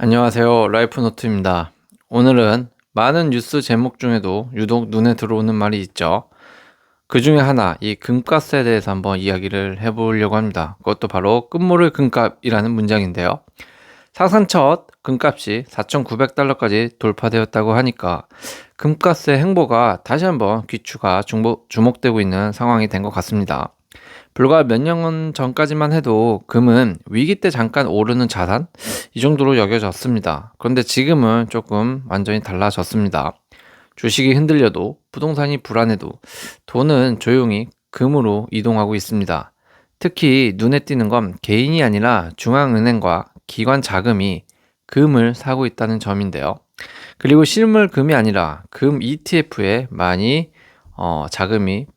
안녕하세요. 라이프노트입니다. 오늘은 많은 뉴스 제목 중에도 유독 눈에 들어오는 말이 있죠. 그 중에 하나, 이 금값에 대해서 한번 이야기를 해보려고 합니다. 그것도 바로 끝모를 금값이라는 문장인데요. 사상 첫 금값이 4,900달러까지 돌파되었다고 하니까 금값의 행보가 다시 한번 귀추가 주목되고 있는 상황이 된 것 같습니다. 불과 몇 년 전까지만 해도 금은 위기 때 잠깐 오르는 자산? 이 정도로 여겨졌습니다. 그런데 지금은 조금 완전히 달라졌습니다. 주식이 흔들려도 부동산이 불안해도 돈은 조용히 금으로 이동하고 있습니다. 특히 눈에 띄는 건 개인이 아니라 중앙은행과 기관 자금이 금을 사고 있다는 점인데요. 그리고 실물 금이 아니라 금 ETF에 많이 자금이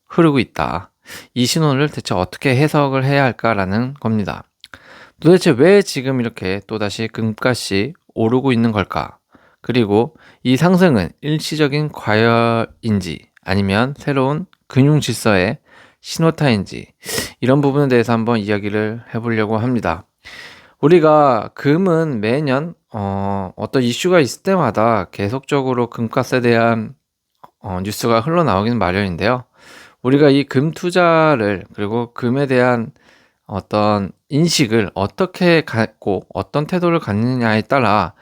흐르고 있다. 이 신호를 대체 어떻게 해석을 해야 할까라는 겁니다. 도대체 왜 지금 이렇게 또다시 금값이 오르고 있는 걸까? 그리고 이 상승은 일시적인 과열인지 아니면 새로운 금융 질서의 신호탄인지 이런 부분에 대해서 한번 이야기를 해보려고 합니다. 우리가 금은 매년 어떤 이슈가 있을 때마다 계속적으로 금값에 대한 뉴스가 흘러나오기는 마련인데요. 우리가 이 금 투자를 그리고 금에 대한 어떤 인식을 어떻게 갖고 어떤 태도를 갖느냐에 따라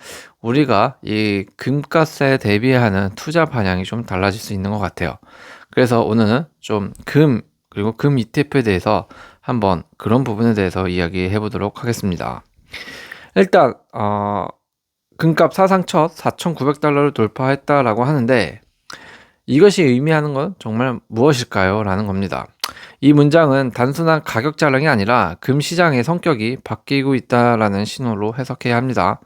우리가 이 금값에 대비하는 투자 방향이 좀 달라질 수 있는 것 같아요. 그래서 오늘은 좀 그리고 금 ETF에 대해서 한번 그런 부분에 대해서 이야기해 보도록 하겠습니다. 일단 금값 사상 첫 4,900달러를 돌파했다라고 하는데 이것이 의미하는 건 정말 무엇일까요? 라는 겁니다. 이 문장은 단순한 가격 자랑이 아니라 금 시장의 성격이 바뀌고 있다라는 신호로 해석해야 합니다.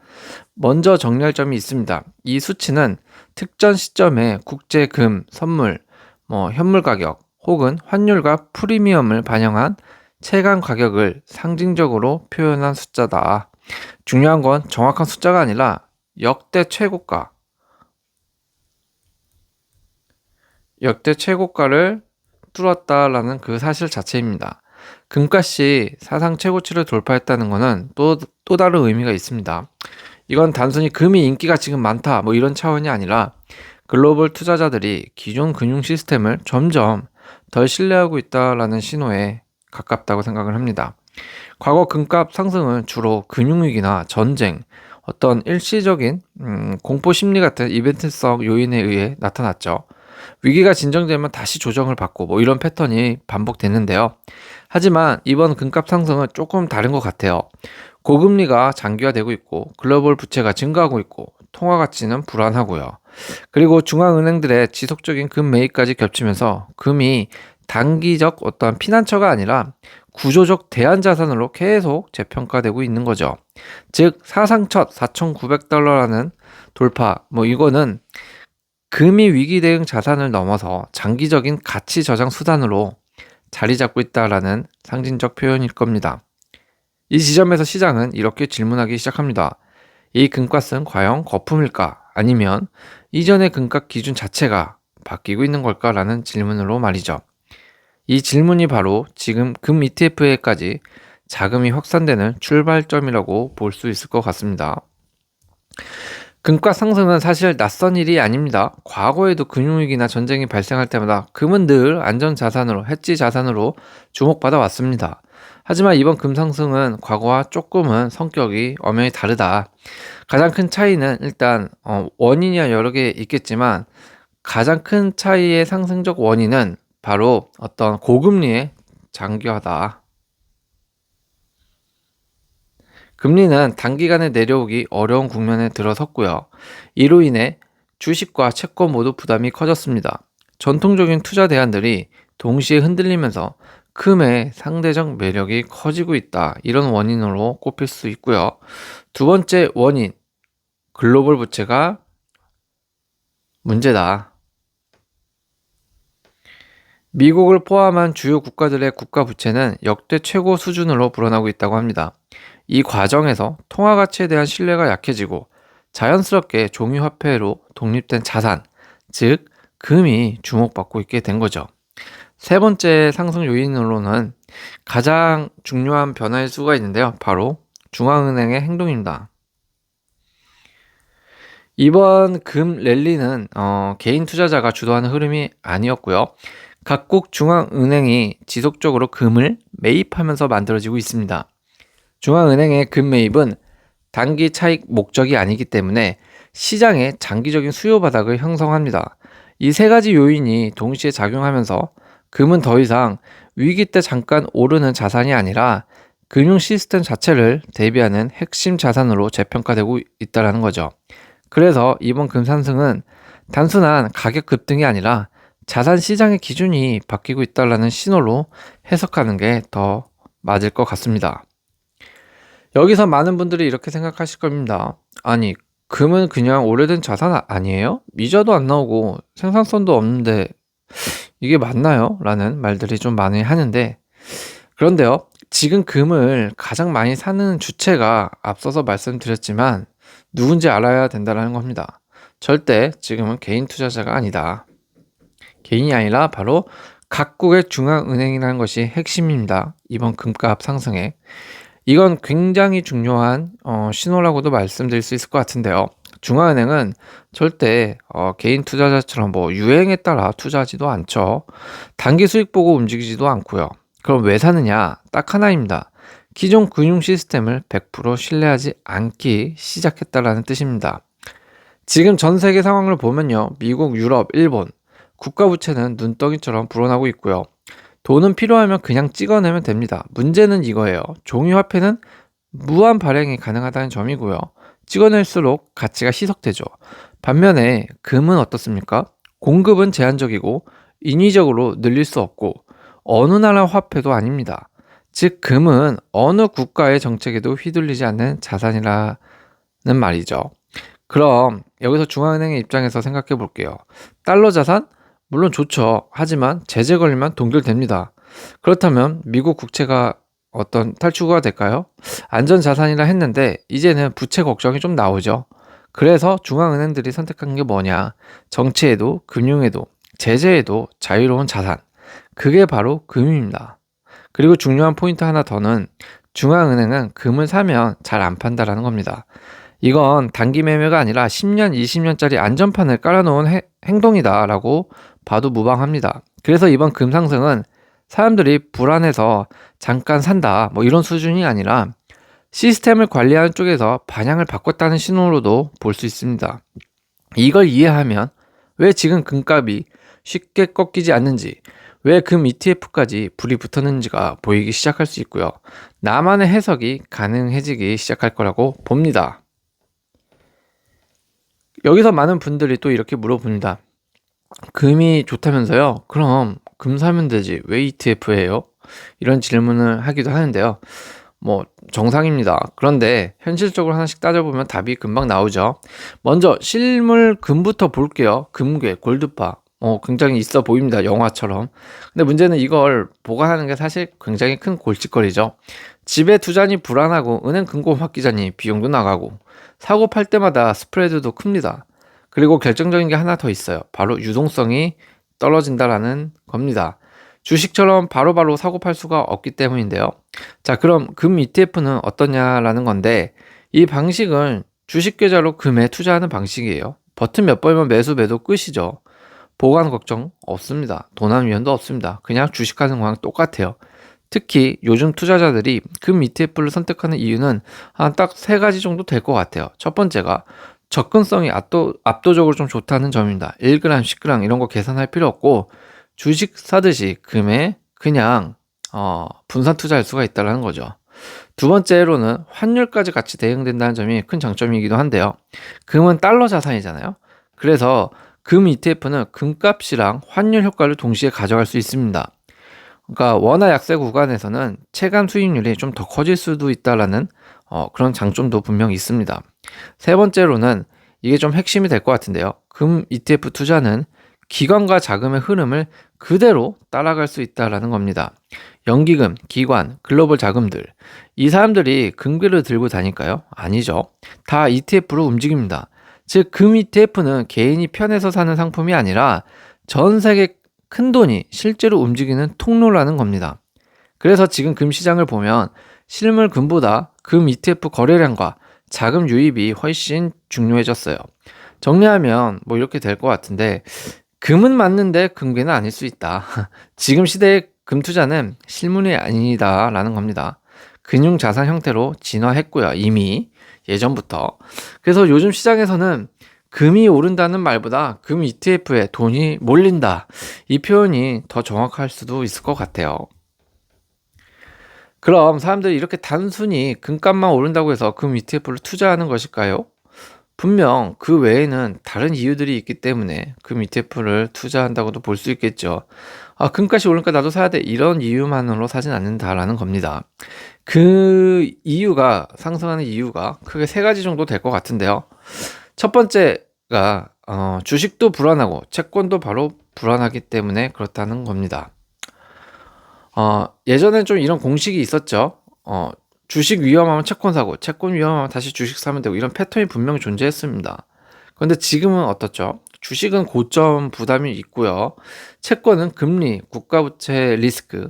먼저 정리할 점이 있습니다. 이 수치는 특정 시점의 국제 금, 선물, 현물 가격 혹은 환율과 프리미엄을 반영한 체감 가격을 상징적으로 표현한 숫자다. 중요한 건 정확한 숫자가 아니라 역대 최고가를 뚫었다라는 그 사실 자체입니다. 금값이 사상 최고치를 돌파했다는 것은 또 다른 의미가 있습니다. 이건 단순히 금이 인기가 지금 많다 이런 차원이 아니라 글로벌 투자자들이 기존 금융 시스템을 점점 덜 신뢰하고 있다라는 신호에 가깝다고 생각을 합니다. 과거 금값 상승은 주로 금융위기나 전쟁, 어떤 일시적인 공포 심리 같은 이벤트성 요인에 의해 나타났죠. 위기가 진정되면 다시 조정을 받고 이런 패턴이 반복됐는데요. 하지만 이번 금값 상승은 조금 다른 것 같아요. 고금리가 장기화되고 있고 글로벌 부채가 증가하고 있고 통화 가치는 불안하고요. 그리고 중앙은행들의 지속적인 금 매입까지 겹치면서 금이 단기적 어떤 피난처가 아니라 구조적 대안자산으로 계속 재평가되고 있는 거죠. 즉 사상 첫 4,900달러라는 돌파 이거는 금이 위기 대응 자산을 넘어서 장기적인 가치 저장 수단으로 자리 잡고 있다라는 상징적 표현일 겁니다. 이 지점에서 시장은 이렇게 질문하기 시작합니다. 이 금값은 과연 거품일까? 아니면 이전의 금값 기준 자체가 바뀌고 있는 걸까라는 질문으로 말이죠. 이 질문이 바로 지금 금 ETF에까지 자금이 확산되는 출발점이라고 볼 수 있을 것 같습니다. 금값 상승은 사실 낯선 일이 아닙니다. 과거에도 금융위기나 전쟁이 발생할 때마다 금은 늘 안전자산으로, 해지 자산으로 주목받아 왔습니다. 하지만 이번 금 상승은 과거와 조금은 성격이 엄연히 다르다. 가장 큰 차이는 일단 원인이 여러 개 있겠지만 가장 큰 차이의 상승적 원인은 바로 어떤 고금리의 장기화다. 금리는 단기간에 내려오기 어려운 국면에 들어섰고요. 이로 인해 주식과 채권 모두 부담이 커졌습니다. 전통적인 투자 대안들이 동시에 흔들리면서 금의 상대적 매력이 커지고 있다. 이런 원인으로 꼽힐 수 있고요. 두 번째 원인, 글로벌 부채가 문제다. 미국을 포함한 주요 국가들의 국가 부채는 역대 최고 수준으로 불어나고 있다고 합니다. 이 과정에서 통화 가치에 대한 신뢰가 약해지고 자연스럽게 종이화폐로 독립된 자산, 즉 금이 주목받고 있게 된 거죠. 세 번째 상승 요인으로는 가장 중요한 변화일 수가 있는데요. 바로 중앙은행의 행동입니다. 이번 금 랠리는 개인 투자자가 주도하는 흐름이 아니었고요. 각국 중앙은행이 지속적으로 금을 매입하면서 만들어지고 있습니다. 중앙은행의 금 매입은 단기 차익 목적이 아니기 때문에 시장의 장기적인 수요 바닥을 형성합니다. 이 세 가지 요인이 동시에 작용하면서 금은 더 이상 위기 때 잠깐 오르는 자산이 아니라 금융 시스템 자체를 대비하는 핵심 자산으로 재평가되고 있다는 거죠. 그래서 이번 금 상승은 단순한 가격 급등이 아니라 자산 시장의 기준이 바뀌고 있다는 신호로 해석하는 게 더 맞을 것 같습니다. 여기서 많은 분들이 이렇게 생각하실 겁니다. 아니, 금은 그냥 오래된 자산 아니에요? 이자도 안 나오고 생산성도 없는데 이게 맞나요? 라는 말들이 좀 많이 하는데, 그런데요, 지금 금을 가장 많이 사는 주체가 앞서서 말씀드렸지만 누군지 알아야 된다는 겁니다. 절대 지금은 개인 투자자가 아니다. 개인이 아니라 바로 각국의 중앙은행이라는 것이 핵심입니다. 이번 금값 상승에. 이건 굉장히 중요한 신호라고도 말씀드릴 수 있을 것 같은데요. 중앙은행은 절대 개인 투자자처럼 뭐 유행에 따라 투자하지도 않죠. 단기 수익 보고 움직이지도 않고요. 그럼 왜 사느냐? 딱 하나입니다. 기존 금융 시스템을 100% 신뢰하지 않기 시작했다라는 뜻입니다. 지금 전 세계 상황을 보면요. 미국, 유럽, 일본 국가 부채는 눈덩이처럼 불어나고 있고요. 돈은 필요하면 그냥 찍어내면 됩니다. 문제는 이거예요. 종이화폐는 무한 발행이 가능하다는 점이고요. 찍어낼수록 가치가 희석되죠. 반면에 금은 어떻습니까? 공급은 제한적이고 인위적으로 늘릴 수 없고 어느 나라 화폐도 아닙니다. 즉 금은 어느 국가의 정책에도 휘둘리지 않는 자산이라는 말이죠. 그럼 여기서 중앙은행의 입장에서 생각해 볼게요. 달러 자산? 물론 좋죠. 하지만 제재 걸리면 동결됩니다. 그렇다면 미국 국채가 어떤 탈출구가 될까요? 안전자산이라 했는데 이제는 부채 걱정이 좀 나오죠. 그래서 중앙은행들이 선택한 게 뭐냐? 정치에도 금융에도 제재에도 자유로운 자산. 그게 바로 금입니다. 그리고 중요한 포인트 하나 더는 중앙은행은 금을 사면 잘 안 판다라는 겁니다. 이건 단기 매매가 아니라 10년, 20년짜리 안전판을 깔아놓은 행동이다라고 봐도 무방합니다. 그래서 이번 금 상승은 사람들이 불안해서 잠깐 산다 뭐 이런 수준이 아니라 시스템을 관리하는 쪽에서 방향을 바꿨다는 신호로도 볼 수 있습니다. 이걸 이해하면 왜 지금 금값이 쉽게 꺾이지 않는지, 왜 금 ETF까지 불이 붙었는지가 보이기 시작할 수 있고요. 나만의 해석이 가능해지기 시작할 거라고 봅니다. 여기서 많은 분들이 또 이렇게 물어봅니다. 금이 좋다면서요? 그럼 금 사면 되지. 왜 ETF예요? 이런 질문을 하기도 하는데요. 뭐 정상입니다. 그런데 현실적으로 하나씩 따져보면 답이 금방 나오죠. 먼저 실물 금부터 볼게요. 금괴, 골드바. 굉장히 있어 보입니다. 영화처럼. 근데 문제는 이걸 보관하는 게 사실 굉장히 큰 골칫거리죠. 집에 두자니 불안하고 은행 금고 맡기자니 비용도 나가고 사고 팔 때마다 스프레드도 큽니다. 그리고 결정적인 게 하나 더 있어요. 바로 유동성이 떨어진다라는 겁니다. 주식처럼 바로바로 사고 팔 수가 없기 때문인데요. 자, 그럼 금 ETF는 어떠냐라는 건데 이 방식은 주식 계좌로 금에 투자하는 방식이에요. 버튼 몇 번이면 매수 매도 끝이죠. 보관 걱정 없습니다. 도난 위험도 없습니다. 그냥 주식하는 거랑 똑같아요. 특히 요즘 투자자들이 금 ETF를 선택하는 이유는 한 딱 세 가지 정도 될 것 같아요. 첫 번째가 접근성이 압도적으로 좀 좋다는 점입니다. 1g, 10g 이런 거 계산할 필요 없고 주식 사듯이 금에 그냥 분산 투자할 수가 있다는 거죠. 두 번째로는 환율까지 같이 대응된다는 점이 큰 장점이기도 한데요. 금은 달러 자산이잖아요. 그래서 금 ETF는 금값이랑 환율 효과를 동시에 가져갈 수 있습니다. 그러니까 원화 약세 구간에서는 체감 수익률이 좀 더 커질 수도 있다라는 그런 장점도 분명히 있습니다. 세 번째로는 이게 좀 핵심이 될 것 같은데요. 금 ETF 투자는 기관과 자금의 흐름을 그대로 따라갈 수 있다라는 겁니다. 연기금, 기관, 글로벌 자금들 이 사람들이 금괴를 들고 다닐까요? 아니죠. 다 ETF로 움직입니다. 즉 금 ETF는 개인이 편해서 사는 상품이 아니라 전 세계 큰 돈이 실제로 움직이는 통로라는 겁니다. 그래서 지금 금 시장을 보면 실물 금보다 금 ETF 거래량과 자금 유입이 훨씬 중요해졌어요. 정리하면 뭐 이렇게 될 것 같은데, 금은 맞는데 금괴는 아닐 수 있다. 지금 시대의 금 투자는 실물이 아니다라는 겁니다. 금융 자산 형태로 진화했고요. 이미 예전부터. 그래서 요즘 시장에서는 금이 오른다는 말보다 금 ETF에 돈이 몰린다. 이 표현이 더 정확할 수도 있을 것 같아요. 그럼 사람들이 이렇게 단순히 금값만 오른다고 해서 금 ETF를 투자하는 것일까요? 분명 그 외에는 다른 이유들이 있기 때문에 금 ETF를 투자한다고도 볼 수 있겠죠. 아, 금값이 오르니까 나도 사야 돼. 이런 이유만으로 사진 않는다라는 겁니다. 그 이유가, 상승하는 이유가 크게 세 가지 정도 될 것 같은데요. 첫 번째가, 주식도 불안하고 채권도 바로 불안하기 때문에 그렇다는 겁니다. 예전엔 좀 이런 공식이 있었죠. 주식 위험하면 채권 사고, 채권 위험하면 다시 주식 사면 되고, 이런 패턴이 분명히 존재했습니다. 그런데 지금은 어떻죠? 주식은 고점 부담이 있고요. 채권은 금리, 국가부채 리스크,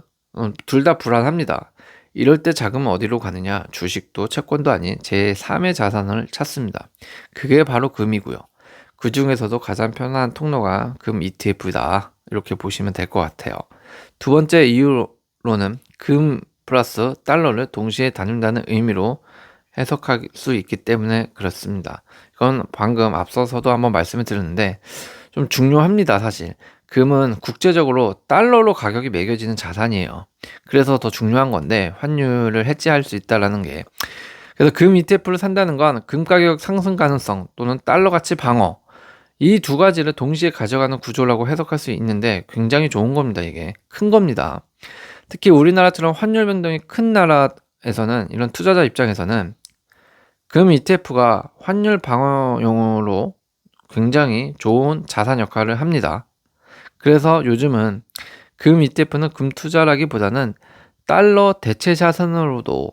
둘 다 불안합니다. 이럴 때 자금은 어디로 가느냐? 주식도 채권도 아닌 제3의 자산을 찾습니다. 그게 바로 금이고요. 그 중에서도 가장 편한 통로가 금 ETF다. 이렇게 보시면 될 것 같아요. 두 번째 이유로는 금 플러스 달러를 동시에 다룬다는 의미로 해석할 수 있기 때문에 그렇습니다. 이건 방금 앞서서도 한번 말씀을 드렸는데 좀 중요합니다, 사실. 금은 국제적으로 달러로 가격이 매겨지는 자산이에요. 그래서 더 중요한 건데 환율을 해지할 수 있다라는 게. 그래서 금 ETF를 산다는 건 금 가격 상승 가능성 또는 달러 가치 방어, 이 두 가지를 동시에 가져가는 구조라고 해석할 수 있는데 굉장히 좋은 겁니다. 이게 큰 겁니다. 특히 우리나라처럼 환율 변동이 큰 나라에서는, 이런 투자자 입장에서는 금 ETF가 환율 방어용으로 굉장히 좋은 자산 역할을 합니다. 그래서 요즘은 금 ETF는 금 투자라기보다는 달러 대체 자산으로도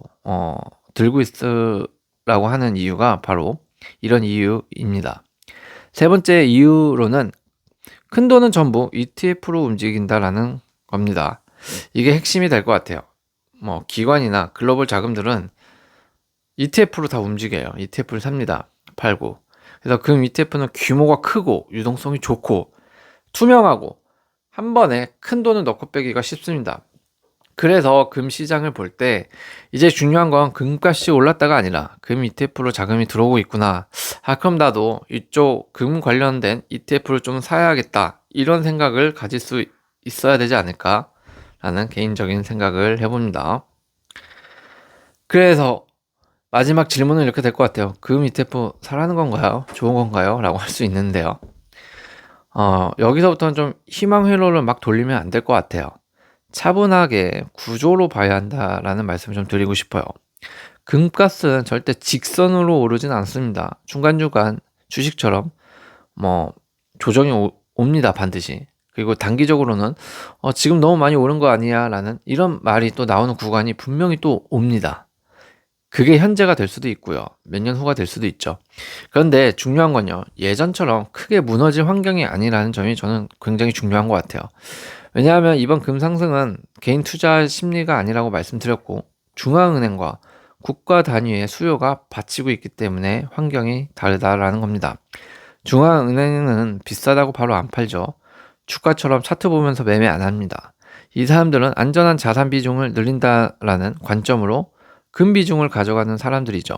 들고 있으라고 하는 이유가 바로 이런 이유입니다. 세 번째 이유로는 큰 돈은 전부 ETF로 움직인다라는 겁니다. 이게 핵심이 될 것 같아요. 뭐 기관이나 글로벌 자금들은 ETF로 다 움직여요. ETF를 삽니다. 팔고. 그래서 금 ETF는 규모가 크고 유동성이 좋고 투명하고 한 번에 큰 돈을 넣고 빼기가 쉽습니다. 그래서 금 시장을 볼 때 이제 중요한 건 금값이 올랐다가 아니라 금 ETF로 자금이 들어오고 있구나. 그럼 나도 이쪽 금 관련된 ETF를 좀 사야겠다. 이런 생각을 가질 수 있어야 되지 않을까? 라는 개인적인 생각을 해봅니다. 그래서 마지막 질문은 이렇게 될 것 같아요. 금 ETF 사라는 건가요? 좋은 건가요? 라고 할 수 있는데요. 여기서부터는 좀 희망 회로를 막 돌리면 안 될 것 같아요. 차분하게 구조로 봐야 한다라는 말씀을 좀 드리고 싶어요. 금값은 절대 직선으로 오르진 않습니다. 중간중간 주식처럼 뭐 조정이 옵니다, 반드시. 그리고 단기적으로는 지금 너무 많이 오른 거 아니야? 라는 이런 말이 또 나오는 구간이 분명히 또 옵니다. 그게 현재가 될 수도 있고요. 몇 년 후가 될 수도 있죠. 그런데 중요한 건요, 예전처럼 크게 무너질 환경이 아니라는 점이 저는 굉장히 중요한 것 같아요. 왜냐하면 이번 금 상승은 개인 투자 심리가 아니라고 말씀드렸고, 중앙은행과 국가 단위의 수요가 받치고 있기 때문에 환경이 다르다라는 겁니다. 중앙은행은 비싸다고 바로 안 팔죠. 주가처럼 차트 보면서 매매 안 합니다. 이 사람들은 안전한 자산 비중을 늘린다라는 관점으로 금 비중을 가져가는 사람들이죠.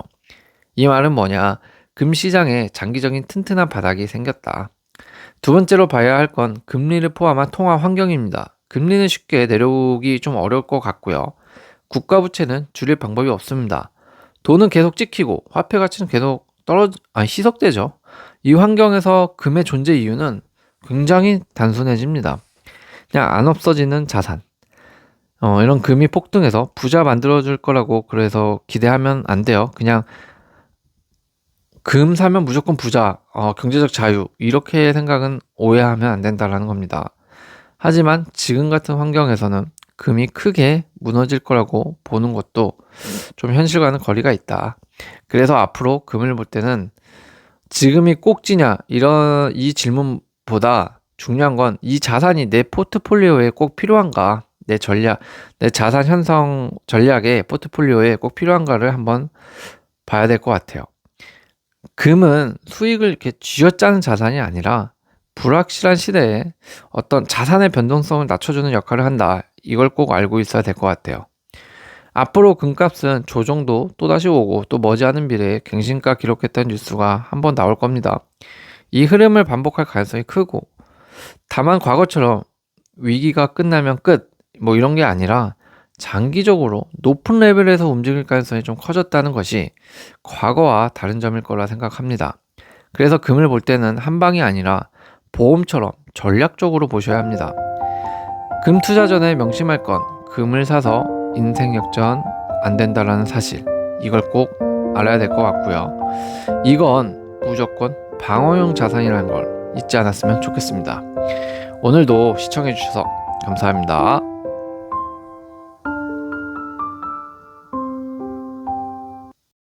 이 말은 뭐냐? 금 시장에 장기적인 튼튼한 바닥이 생겼다. 두 번째로 봐야 할 건 금리를 포함한 통화 환경입니다. 금리는 쉽게 내려오기 좀 어려울 것 같고요. 국가 부채는 줄일 방법이 없습니다. 돈은 계속 찍히고 화폐 가치는 계속 희석되죠. 이 환경에서 금의 존재 이유는 굉장히 단순해집니다. 그냥 안 없어지는 자산. 이런 금이 폭등해서 부자 만들어줄 거라고 그래서 기대하면 안 돼요. 그냥 금 사면 무조건 부자, 경제적 자유, 이렇게 생각은 오해하면 안 된다라는 겁니다. 하지만 지금 같은 환경에서는 금이 크게 무너질 거라고 보는 것도 좀 현실과는 거리가 있다. 그래서 앞으로 금을 볼 때는 지금이 꼭지냐, 이 질문보다 중요한 건 이 자산이 내 포트폴리오에 꼭 필요한가, 내 자산 형성 전략의 포트폴리오에 꼭 필요한가를 한번 봐야 될 것 같아요. 금은 수익을 이렇게 쥐어짜는 자산이 아니라 불확실한 시대에 어떤 자산의 변동성을 낮춰주는 역할을 한다. 이걸 꼭 알고 있어야 될 것 같아요. 앞으로 금값은 조정도 또다시 오고 또 머지않은 미래에 갱신가 기록했던 뉴스가 한번 나올 겁니다. 이 흐름을 반복할 가능성이 크고, 다만 과거처럼 위기가 끝나면 끝, 뭐 이런 게 아니라 장기적으로 높은 레벨에서 움직일 가능성이 좀 커졌다는 것이 과거와 다른 점일 거라 생각합니다. 그래서 금을 볼 때는 한 방이 아니라 보험처럼 전략적으로 보셔야 합니다. 금 투자 전에 명심할 건 금을 사서 인생 역전 안 된다라는 사실, 이걸 꼭 알아야 될 것 같고요. 이건 무조건 방어용 자산이라는 걸 잊지 않았으면 좋겠습니다. 오늘도 시청해주셔서 감사합니다.